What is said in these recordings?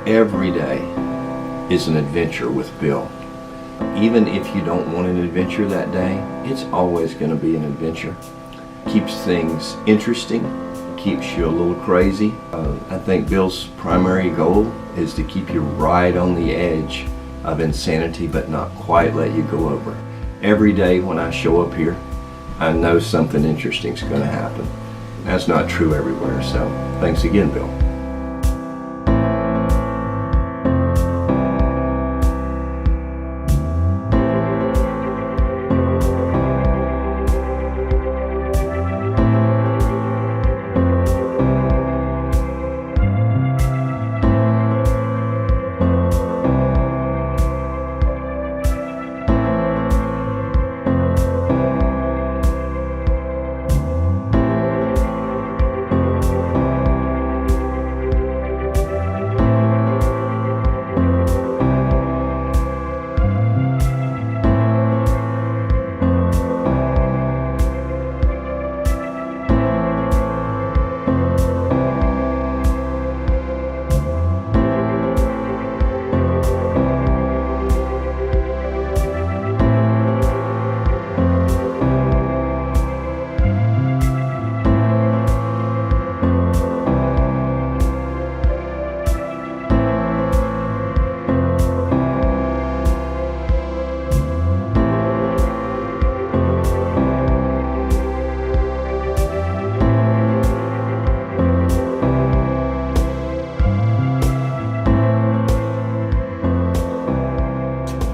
Every day is an adventure with Bill. Even if you don't want an adventure that day, it's always going to be an adventure. Keeps things interesting, keeps you a little crazy. I think Bill's primary goal is to keep you right on the edge of insanity, but not quite let you go over. Every day when I show up here, I know something interesting is going to happen. That's not true everywhere, so thanks again, Bill.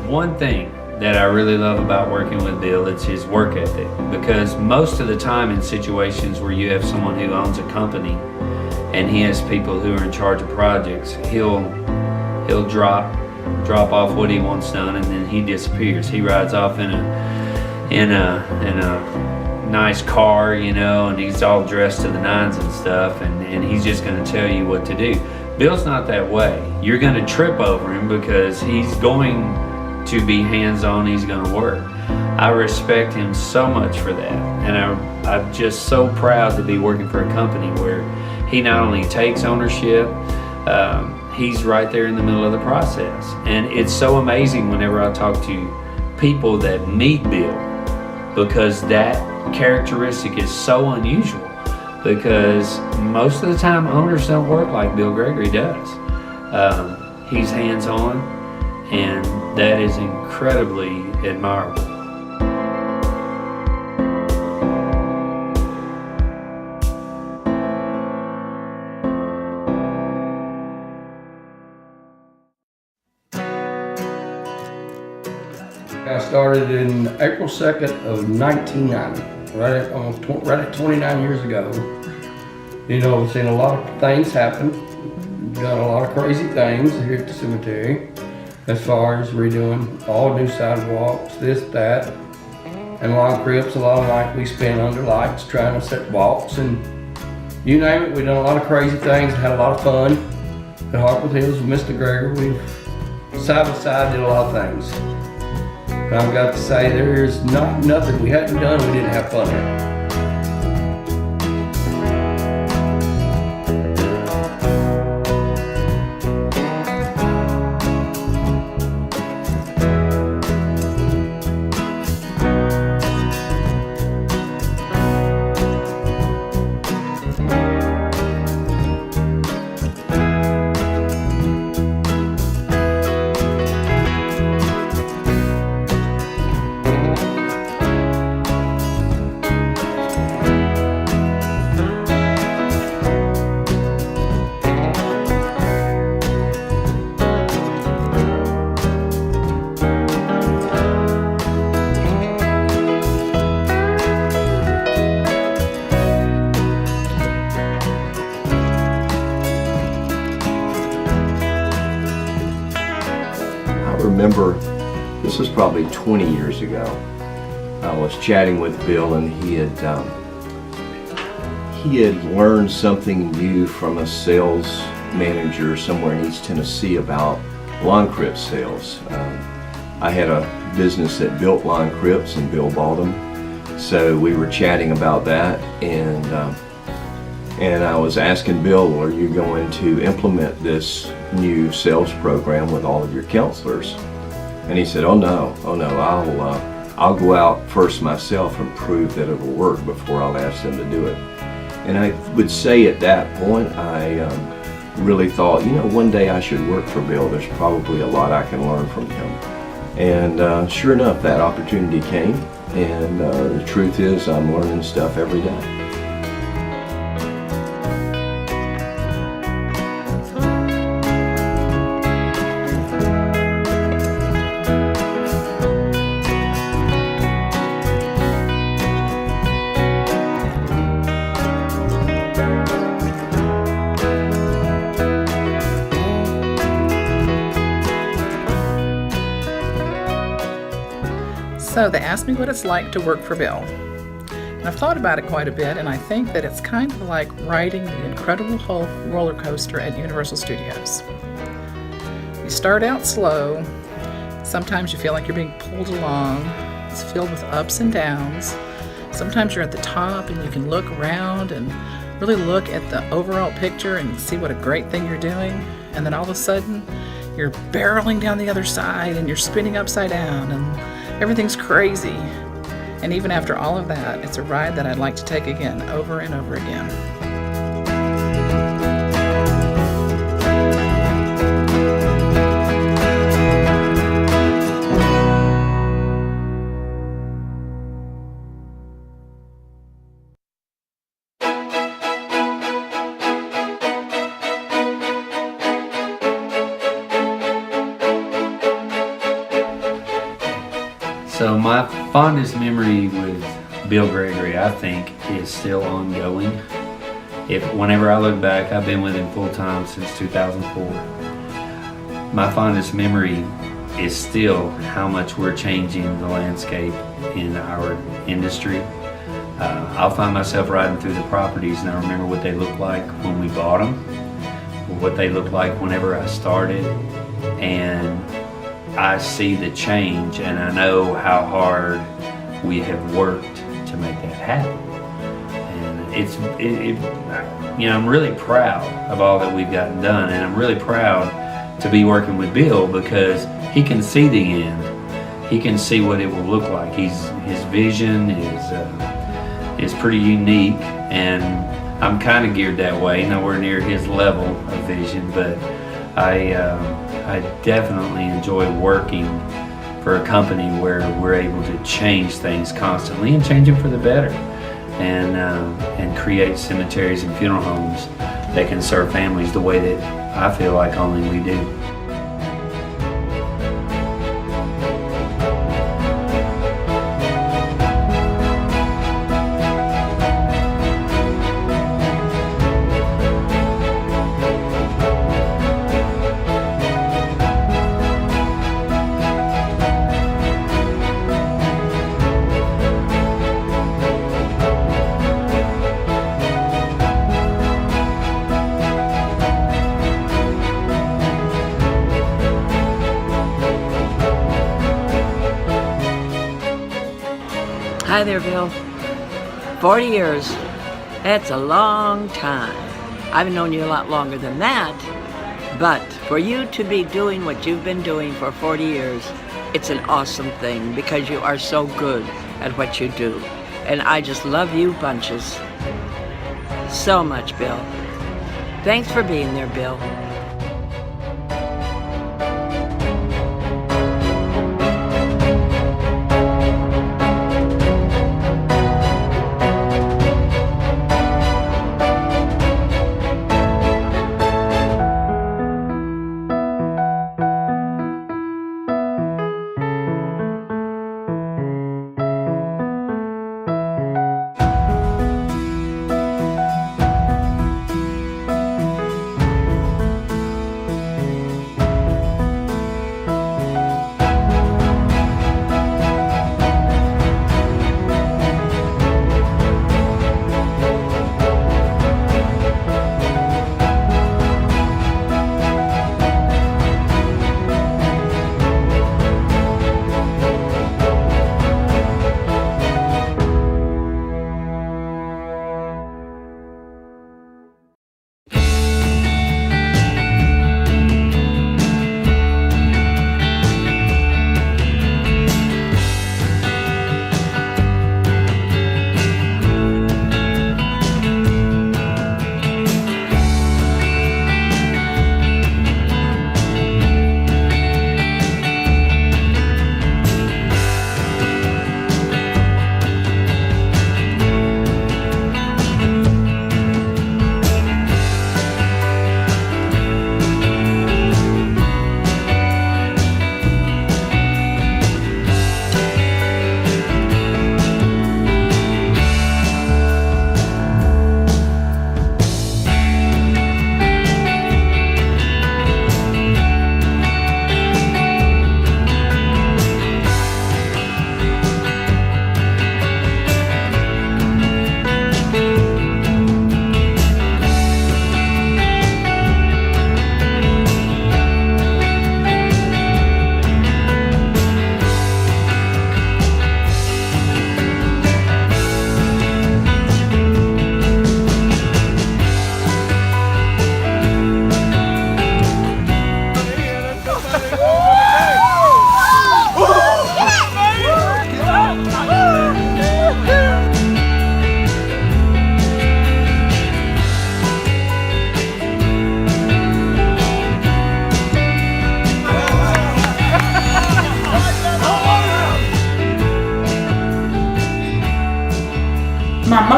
One thing that I really love about working with Bill, it's his work ethic, because most of the time in situations where you have someone who owns a company and he has people who are in charge of projects, he'll drop off what he wants done and then he disappears. He rides off in a nice car, you know, and he's all dressed to the nines and stuff, and he's just going to tell you what to do. Bill's not that way. You're going to trip over him because he's going to be hands-on, he's going to work. I respect him so much for that, and I'm just so proud to be working for a company where he not only takes ownership, he's right there in the middle of the process. And it's so amazing whenever I talk to people that meet Bill, because that characteristic is so unusual, because most of the time owners don't work like Bill Gregory does. He's hands-on, and that is incredibly admirable. I started in April 2nd of 1990, right at 29 years ago. You know, I've seen a lot of things happen, done a lot of crazy things here at the cemetery, as far as redoing all new sidewalks, this, that, and lawn crypts. A lot of night we spent under lights trying to set walks, and you name it. We've done a lot of crazy things, had a lot of fun at Hartwood Hills with Mr. Gregory. We've side by side did a lot of things. And I've got to say, there's nothing we hadn't done we didn't have fun at. I remember, this was probably 20 years ago, I was chatting with Bill, and he had learned something new from a sales manager somewhere in East Tennessee about lawn crypt sales. I had a business that built lawn crypts, and Bill bought them, so we were chatting about that, and And I was asking Bill, are you going to implement this new sales program with all of your counselors? And he said, oh no, I'll go out first myself and prove that it'll work before I'll ask them to do it. And I would say at that point, I really thought, one day I should work for Bill. There's probably a lot I can learn from him. And sure enough, that opportunity came, and the truth is I'm learning stuff every day. So they asked me what it's like to work for Bill. And I've thought about it quite a bit, and I think that it's kind of like riding the Incredible Hulk roller coaster at Universal Studios. You start out slow. Sometimes you feel like you're being pulled along. It's filled with ups and downs. Sometimes you're at the top and you can look around and really look at the overall picture and see what a great thing you're doing. And then all of a sudden, you're barreling down the other side and you're spinning upside down and everything's crazy. And even after all of that, it's a ride that I'd like to take again, over and over again. So my fondest memory with Bill Gregory, I think, is still ongoing. Whenever I look back, I've been with him full time since 2004. My fondest memory is still how much we're changing the landscape in our industry. I'll find myself riding through the properties and I remember what they looked like when we bought them, what they looked like whenever I started, and I see the change and I know how hard we have worked to make that happen. And I'm really proud of all that we've gotten done, and I'm really proud to be working with Bill because he can see the end. He can see what it will look like. His vision is pretty unique, and I'm kind of geared that way, nowhere near his level of vision, but I definitely enjoy working for a company where we're able to change things constantly and change them for the better, and create cemeteries and funeral homes that can serve families the way that I feel like only we do. Hi there, Bill. 40 years. That's a long time. I've known you a lot longer than that, but for you to be doing what you've been doing for 40 years, it's an awesome thing because you are so good at what you do. And I just love you bunches. So much, Bill. Thanks for being there, Bill.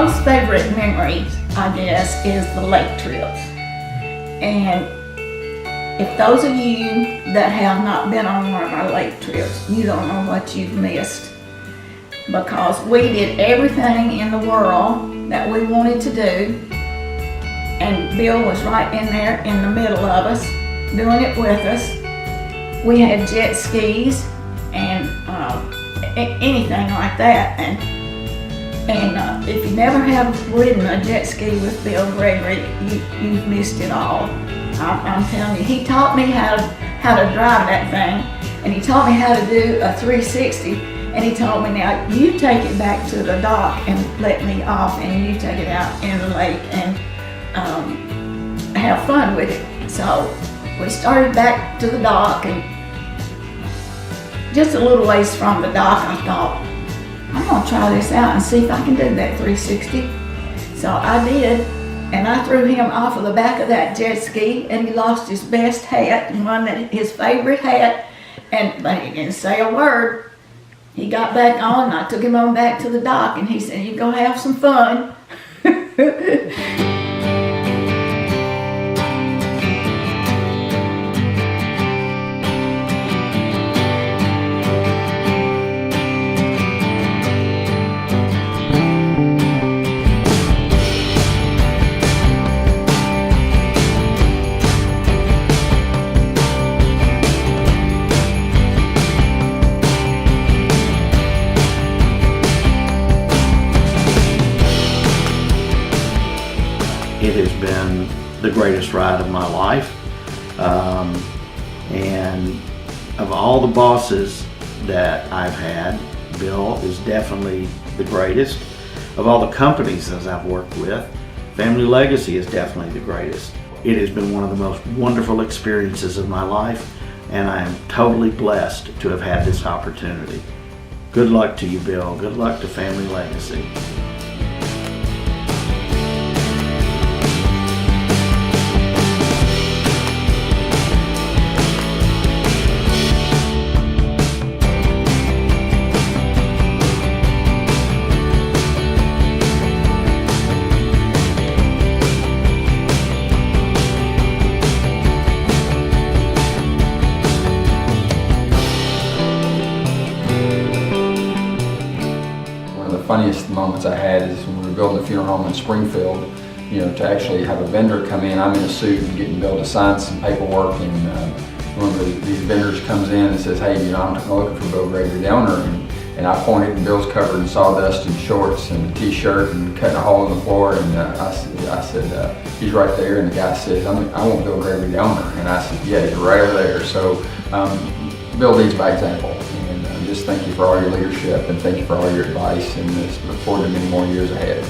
most favorite memories, I guess, is the lake trips. And if those of you that have not been on one of our lake trips, you don't know what you've missed. Because we did everything in the world that we wanted to do. And Bill was right in there in the middle of us, doing it with us. We had jet skis and anything like that. And if you never have ridden a jet ski with Bill Gregory, you've missed it all. I'm telling you, he taught me how to drive that thing, and he taught me how to do a 360, and he told me, now you take it back to the dock and let me off, and you take it out in the lake and have fun with it. So we started back to the dock, and just a little ways from the dock, I thought, I'm gonna try this out and see if I can do that 360. So I did, and I threw him off of the back of that jet ski, and he lost his best hat, his favorite hat, and he didn't say a word. He got back on, and I took him on back to the dock, and he said, "You go have some fun." It has been the greatest ride of my life. And of all the bosses that I've had, Bill is definitely the greatest. Of all the companies that I've worked with, Family Legacy is definitely the greatest. It has been one of the most wonderful experiences of my life, and I am totally blessed to have had this opportunity. Good luck to you, Bill. Good luck to Family Legacy. Funniest moments I had is when we were building a funeral home in Springfield, to actually have a vendor come in. I'm in a suit and getting Bill to sign some paperwork, and one of these vendors comes in and says, "Hey, I'm looking for Bill Gregory, the owner." And I pointed, and Bill's covered in sawdust and shorts and a t-shirt and cutting a hole in the floor, and I said, "He's right there." And the guy said, "I want Bill Gregory, the owner." And I said, "Yeah, he's right over there." So Bill leads by example. Just thank you for all your leadership, and thank you for all your advice, and just look forward to many more years ahead.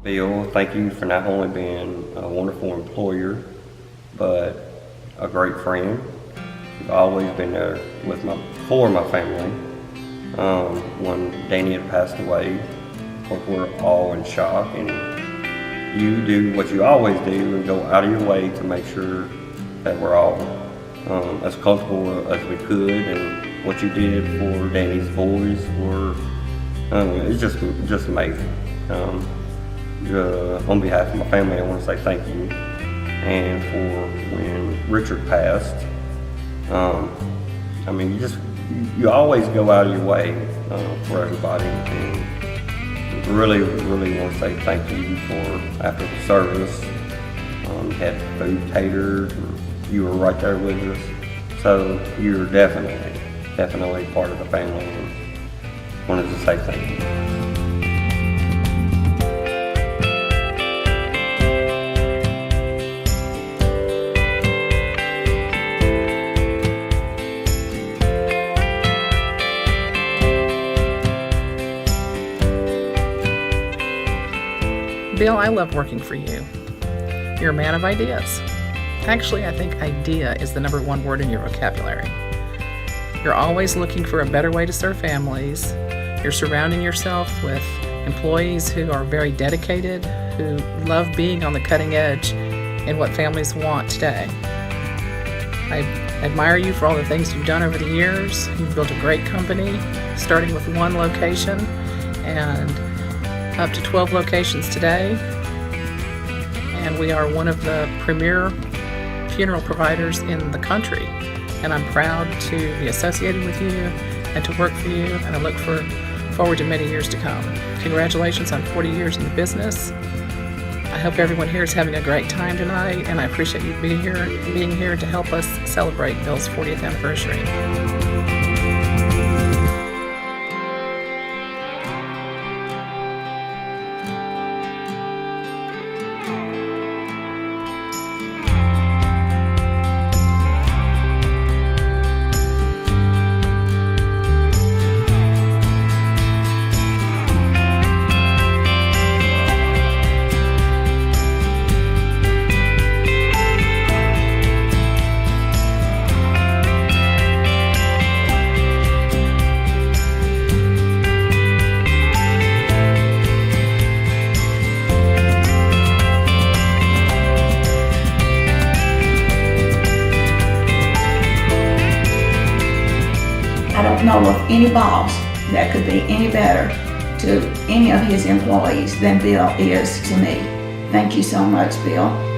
Bill, thank you for not only being a wonderful employer, but a great friend. You've always been there for my family. When Danny had passed away, we're all in shock, and you do what you always do and go out of your way to make sure that we're all as comfortable as we could. And what you did for Danny's boys it's just amazing. On behalf of my family, I want to say thank you. And for when Richard passed, you always go out of your way for everybody. And really want to say thank you for after the service. You had food catered, you were right there with us. So you're definitely part of the family, and wanted to say thank you. Bill, I love working for you. You're a man of ideas. Actually, I think idea is the #1 word in your vocabulary. You're always looking for a better way to serve families. You're surrounding yourself with employees who are very dedicated, who love being on the cutting edge in what families want today. I admire you for all the things you've done over the years. You've built a great company, starting with one location and up to 12 locations today. And we are one of the premier funeral providers in the country. And I'm proud to be associated with you and to work for you, and I look forward to many years to come. Congratulations on 40 years in the business. I hope everyone here is having a great time tonight, and I appreciate you being here to help us celebrate Bill's 40th anniversary. I don't know of any boss that could be any better to any of his employees than Bill is to me. Thank you so much, Bill.